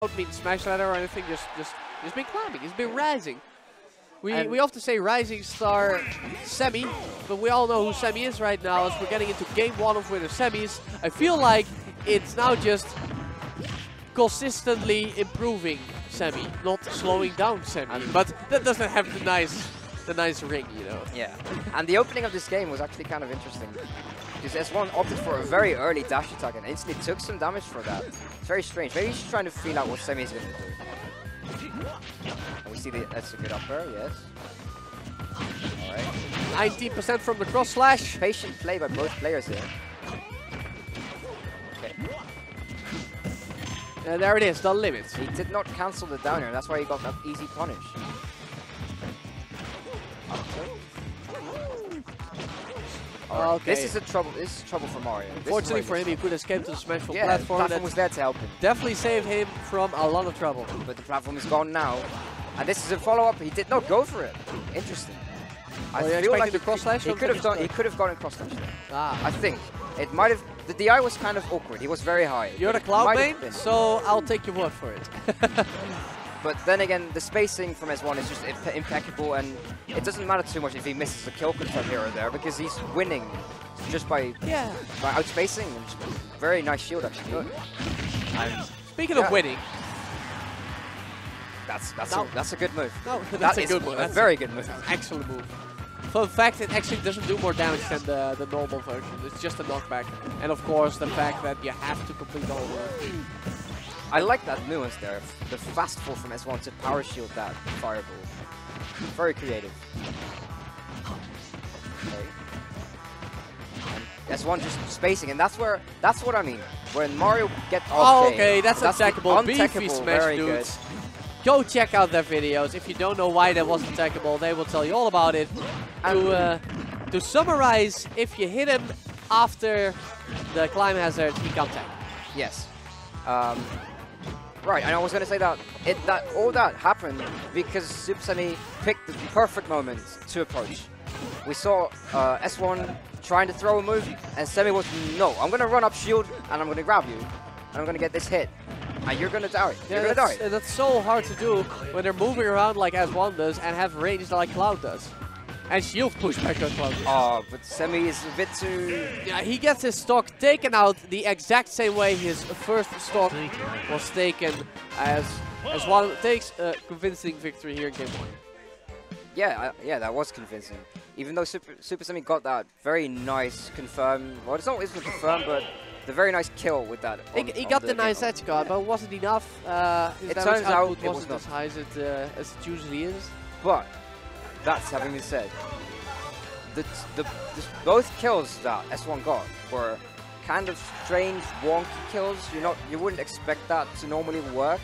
Don't mean smash ladder or anything. Just been climbing. He's been rising. We often say rising star Semi, but we all know who Semi is right now. As we're getting into game 1 of winter semis, I feel like it's now just consistently improving Semi, not slowing down Semi. But that doesn't have the nice ring, you know. Yeah, and the opening of this game was actually kind of interesting. Because S1 opted for a very early dash attack and instantly took some damage for that. It's very strange. Maybe he's trying to feel out what Semi is going to do. And we see that's a good upper, yes. Alright. 19% from the cross slash. Patient play by both players here. Okay. And there it is, the limit. He did not cancel the down air, that's why he got that easy punish. Okay. This is trouble for Mario. Fortunately for him, he could escape to the smashful platform. platform. The platform was there to help him. Definitely saved him from a lot of trouble. But the platform is gone now. And this is a follow-up. He did not go for it. Interesting. I feel like the cross slash. He could have gone in cross slash. Ah. I think it might have. The DI was kind of awkward. He was very high. You're the cloud main, so I'll take your word for it. But then again, the spacing from S1 is just impeccable, and it doesn't matter too much if he misses a kill confirm here or there, because he's winning just by outspacing. Very nice shield, actually. And speaking of winning, that's a good move. No, that's a good move. That's a very good move. Excellent move. Fun fact, it actually doesn't do more damage than the normal version. It's just a knockback. And of course, the fact that you have to complete the whole move. I like that nuance there, the fast fall from S1 to power shield that fireball. Very creative. Okay. And S1 just spacing, and that's what I mean. When Mario gets okay, that's untechable. Beefy smash, dudes. Go check out their videos. If you don't know why that was untechable, they will tell you all about it. To summarize, if you hit him after the climb hazard, he can't tech. Yes. Right, and I was going to say that all that happened because Supahsemmie picked the perfect moment to approach. We saw S1 trying to throw a move, and Semi was, no, I'm going to run up shield, and I'm going to grab you, and I'm going to get this hit, and you're going to die. You're going to die. That's so hard to do when they're moving around like S1 does and have range like Cloud does. And shield pushback on Cloud. Oh, but Semi is a bit too... Yeah, he gets his stock taken out the exact same way his first stock was taken, as one takes a convincing victory here in game 1. Yeah, that was convincing. Even though Supahsemmie got that very nice confirm, well, it's not confirmed, but the very nice kill with that. He got the nice edge guard, but it wasn't enough. It turns out it wasn't as high as it usually is. But that's having been said, both kills that S1 got were kind of strange, wonky kills. You wouldn't expect that to normally work,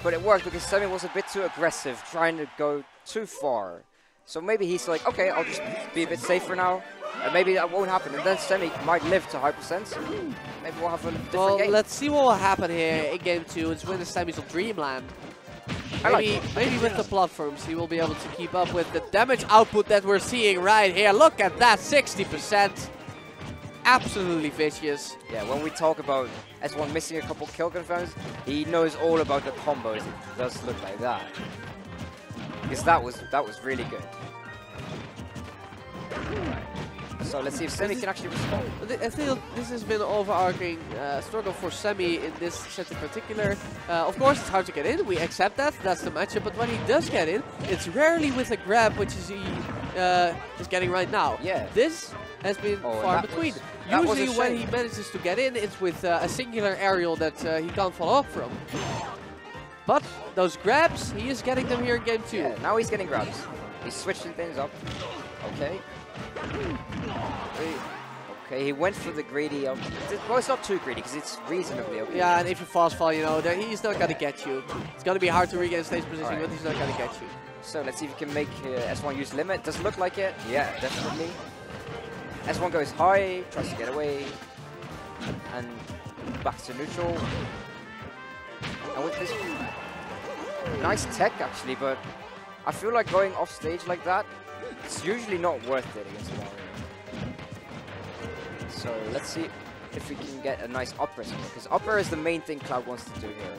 but it worked because Semi was a bit too aggressive, trying to go too far. So maybe he's like, okay, I'll just be a bit safer now, and maybe that won't happen. And then Semi might live to high percent. Maybe we'll have a different game. Let's see what will happen here in game 2. It's when the Semi's of Dreamland. Maybe with the platforms he will be able to keep up with the damage output that we're seeing right here. Look at that, 60%. Absolutely vicious. Yeah, when we talk about S1 missing a couple kill confirms, he knows all about the combos. It does look like that. Because that was really good. So let's see if Semi can actually respond. I feel this has been an overarching struggle for Semi in this set in particular. Of course, it's hard to get in. We accept that. That's the matchup. But when he does get in, it's rarely with a grab, which is he is getting right now. Yeah. This has been far between. Usually when he manages to get in, it's with a singular aerial that he can't follow up from. But those grabs, he is getting them here in game 2. Yeah, now he's getting grabs. He's switching things up. Okay. Okay, he went for the greedy. Well, it's not too greedy because it's reasonably okay. Yeah, and if you fast fall, you know, he's not going to get you. It's going to be hard to regain stage position, but he's not going to get you. So let's see if he can make S1 use limit. Does it look like it? Yeah, definitely. S1 goes high, tries to get away, and back to neutral. And with this nice tech actually, but I feel like going off stage like that, it's usually not worth it against Mario. So let's see if we can get a nice upper, because upper is the main thing Cloud wants to do here.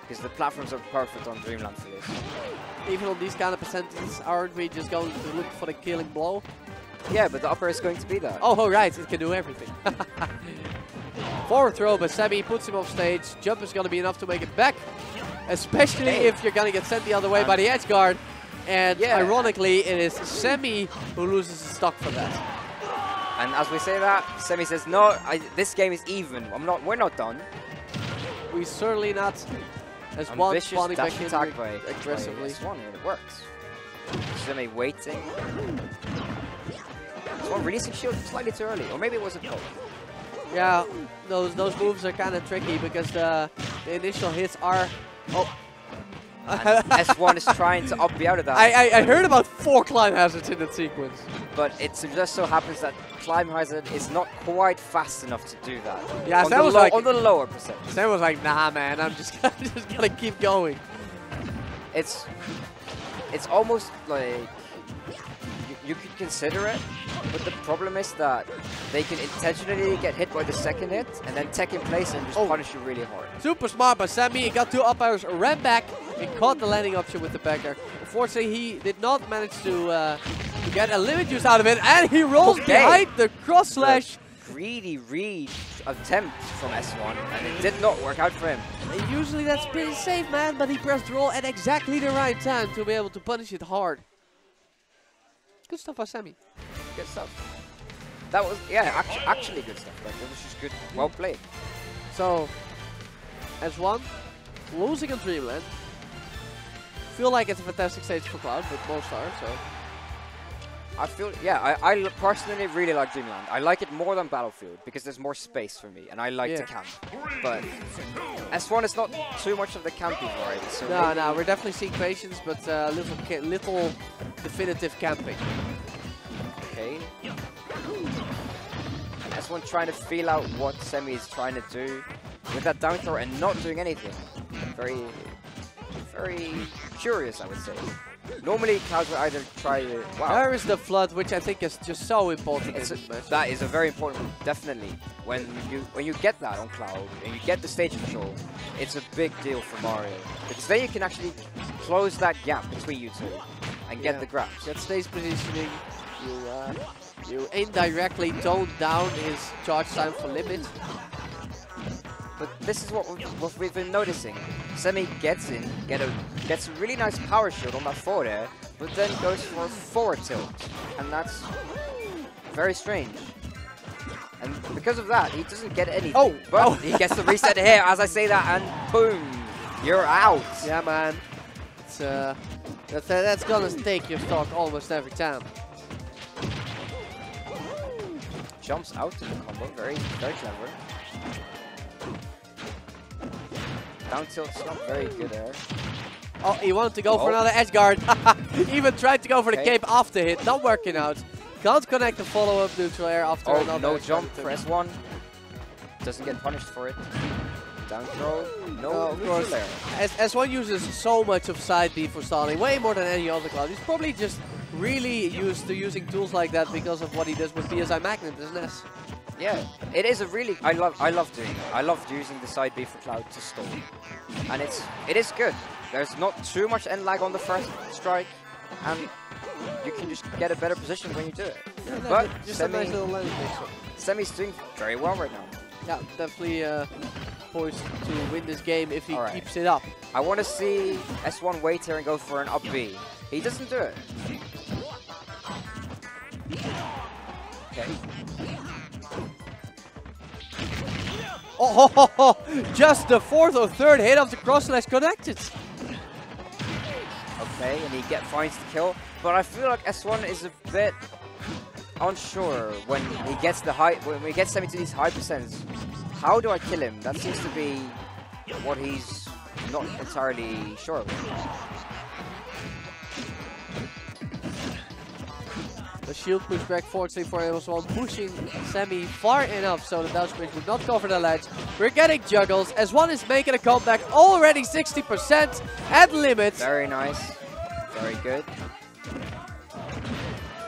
because the platforms are perfect on Dreamland for this. Even on these kind of percentages, aren't we just going to look for the killing blow? Yeah, but the upper is going to be there. Oh, right, it can do everything. Forward throw, but Semmie puts him off stage. Jump is going to be enough to make it back, especially if you're going to get sent the other way by the edge guard. And ironically, it is Semmie who loses the stock for that. And as we say that, Semmie says, "No, this game is even. We're not done." We certainly not. As one spawning back in aggressively. This one, and it works. Semmie waiting. This one releasing shield slightly too early, or maybe it was a poke. Yeah, those moves are kind of tricky because the initial hits are. Oh. And S1 is trying to up out of that. I heard about 4 climb hazards in that sequence. But it just so happens that climb hazard is not quite fast enough to do that. Yeah, Sam was like, on the lower percentage. Sam was like, nah, man, I'm just gonna keep going. It's almost like you could consider it, but the problem is that they can intentionally get hit by the second hit and then tech in place and just punish you really hard. Super smart by Semmie. He got 2 up airs, ran back, and caught the landing option with the backer. Unfortunately, he did not manage to get a limit use out of it, and he rolls behind the cross slash. Greedy read attempt from S1, and it did not work out for him. And usually that's pretty safe, man, but he pressed roll at exactly the right time to be able to punish it hard. Good stuff by Semmie. Good stuff. That was, yeah, actually good stuff. Like, it was just good, well played. So, S1, losing on Dreamland. Feel like it's a fantastic stage for Cloud, but most are, so. I feel, yeah, I personally really like Dreamland. I like it more than Battlefield because there's more space for me, and I like to camp. But S1 is not too much of the camping variety. So no, we're definitely seeing patience, but little definitive camping. Okay. And S1 trying to feel out what Semmie is trying to do with that down throw and not doing anything. Very, very curious, I would say. Normally, Cloud would either try to... Wow. There is the flood, which I think is just so important in this match. That is a very important one, definitely. When you get that on Cloud, and you get the stage control, it's a big deal for Mario. Because then you can actually close that gap between you two and get the grabs. Get stage positioning, you indirectly tone down his charge time for limit. But this is what we've been noticing. Semmie gets in, gets a really nice power shield on that forward air, but then goes for a forward tilt. And that's very strange. And because of that, he doesn't get anything. But he gets the reset here as I say that, and boom, you're out. Yeah, man. It's, that's gonna take your stock almost every time. Jumps out to the combo, very, very clever. Down tilt's not very good there. Oh, he wanted to go for another edge guard. Even tried to go for the cape after hit, not working out. Can't connect the follow-up neutral air after another. No jump for S1. Doesn't get punished for it. Down throw, no of course. S1 uses so much of side B for stalling, way more than any other Cloud. He's probably just really used to using tools like that because of what he does with PSI Magnet, isn't it? Yeah, it is a really, I love doing it. I love using the side B for Cloud to stall. And it is good. There's not too much end lag on the first strike, and you can just get a better position when you do it. Yeah, but just a nice little landing mix. Semmie's doing very well right now. Yeah, definitely poised to win this game if he keeps it up. I want to see S1 wait here and go for an up B. He doesn't do it. Okay. Oh, just the 4th or 3rd hit of the cross slash connected. Okay, and he finds the kill, but I feel like S1 is a bit unsure when he gets when we get Semmie to these high percents. How do I kill him? That seems to be what he's not entirely sure of. The shield pushback forwardly for S1, pushing Semmie far enough so the down smash would not cover the ledge. We're getting juggles. S1 is making a comeback, already 60% at limit. Very nice. Very good.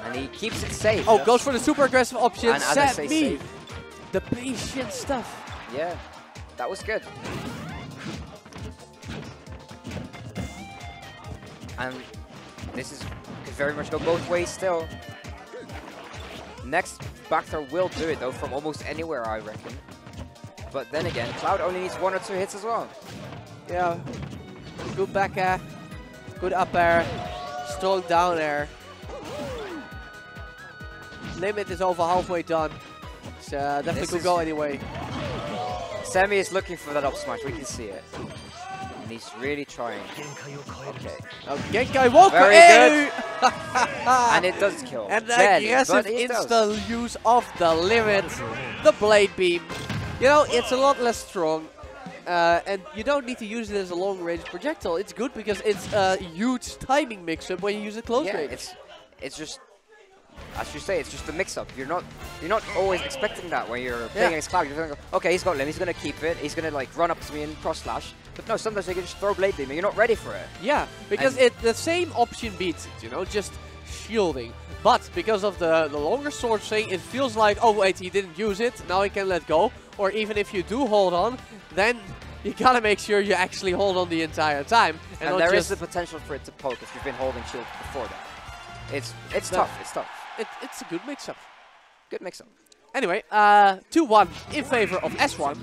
And he keeps it safe. Oh, goes for the super aggressive option. And as I say, safe. The patient stuff. Yeah, that was good. And this could very much go both ways still. Next back throw will do it though from almost anywhere, I reckon. But then again, Cloud only needs 1 or 2 hits as well. Yeah, good back air, good up air, strong down air. Limit is over halfway done. It's definitely could go anyway. Semmie is looking for that up smash, we can see it. And he's really trying. Okay. Oh, Genkai Walker! Very good! And it does kill. And the aggressive instant use of the limit. The Blade Beam. You know, it's a lot less strong. And you don't need to use it as a long-range projectile. It's good because it's a huge timing mix-up when you use it close range. It's just, as you say, it's just a mix-up. You're not always expecting that when you're playing against Cloud. You're going to go, okay, he's got limit, he's going to keep it, he's going to like run up to me and cross slash. But no, sometimes you can just throw Blade Beam and you're not ready for it. Yeah, because the same option beats it, you know, just shielding. But because of the longer sword thing, it feels like, oh wait, he didn't use it, now he can let go. Or even if you do hold on, then you gotta make sure you actually hold on the entire time. And there is the potential for it to poke if you've been holding shield before that. It's tough, it's tough. It's a good mix-up. Good mix-up. Anyway, 2-1 in favor of S1.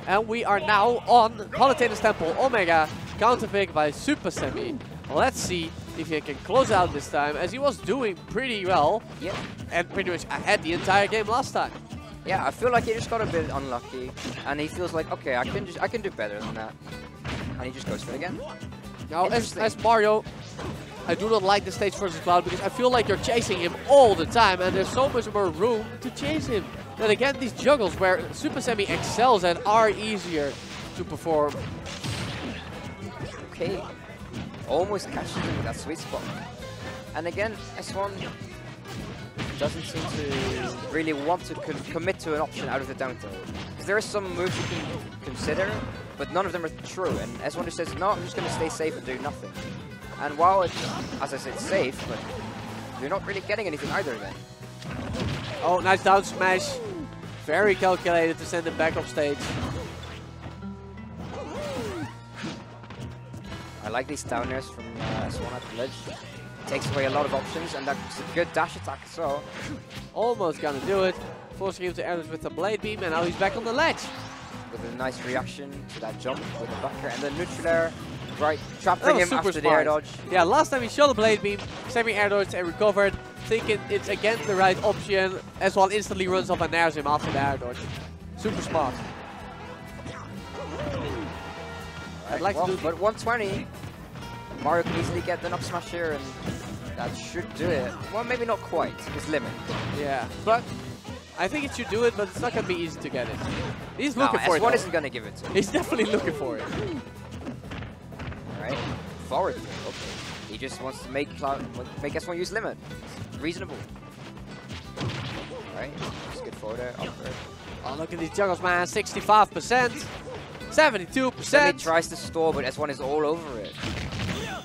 And we are now on Palutaina's Temple Omega, counterpick by Supahsemmie. Let's see if he can close out this time, as he was doing pretty well. Yeah. And pretty much ahead the entire game last time. Yeah, I feel like he just got a bit unlucky, and he feels like, okay, I can do better than that, and he just goes for it again. Now, as Mario, I do not like the stage versus Cloud because I feel like you're chasing him all the time, and there's so much more room to chase him. Then again, these juggles where Supahsemmie excels at are easier to perform. Okay, almost catches him with that sweet spot, and again, S1 doesn't seem to really want to commit to an option out of the down throw. Because there are some moves you can consider, but none of them are true. And S1 just says, no, I'm just going to stay safe and do nothing. And while it's, as I said, safe, but you're not really getting anything either then. Oh, nice down smash. Very calculated to send him back off stage. I like these down airs from S1 at the ledge. Takes away a lot of options, and that's a good dash attack as well. Almost gonna do it. Forcing him to air with the Blade Beam, and now he's back on the ledge. With a nice reaction to that jump with the back air and the neutral air. Right, trapping him after the air dodge. Yeah, last time he shot a Blade Beam, semi-air dodge and recovered. Thinking it's again the right option. S1 instantly runs up and nairs him after the air dodge. Super smart. I'd like to do but 120. Mario can easily get the up smash here, and that should do it. Well, maybe not quite. His limit. Yeah, but I think it should do it, but it's not going to be easy to get it. He's looking for it. S1 isn't going to give it to him. He's definitely looking for it. Alright, forward. Okay. He just wants to make S1 use limit. It's reasonable. Alright, just good forward air, up air. Oh, look at these juggles, man. 65%. 72%. Semmie tries to stall, but S1 is all over it.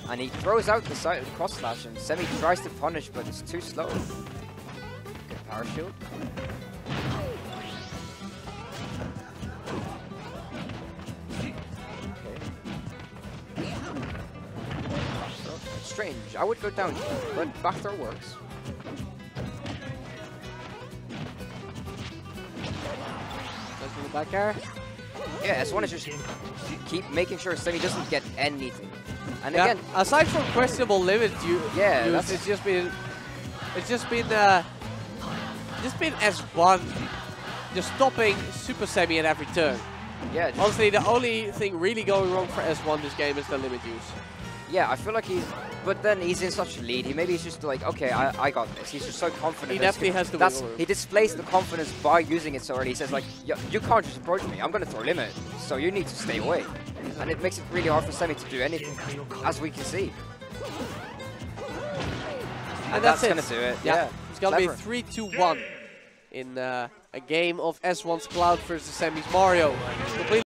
And he throws out the side of the cross slash, and Semmie tries to punish, but it's too slow. Good power shield. Okay. It's strange. I would go down here, but back throw works. Goes for the back air. Yeah, S1 is just keep making sure Semmie doesn't get anything. And yeah, again, aside from questionable limit use, it's just been S1 just stopping Supahsemmie at every turn. Yeah. Honestly, the only thing really going wrong for S1 this game is the limit use. Yeah, I feel like but then he's in such a lead. Maybe he's just like, okay, I got this. He's just so confident. He definitely has the wiggle room. He displays the confidence by using it so early. He says like, you can't just approach me. I'm going to throw limit, so you need to stay away. And it makes it really hard for Semmie to do anything, as we can see. And that's going to do it. Yeah. It's going to be 3-2-1 in a game of S1's Cloud versus Semmie's Mario. Completely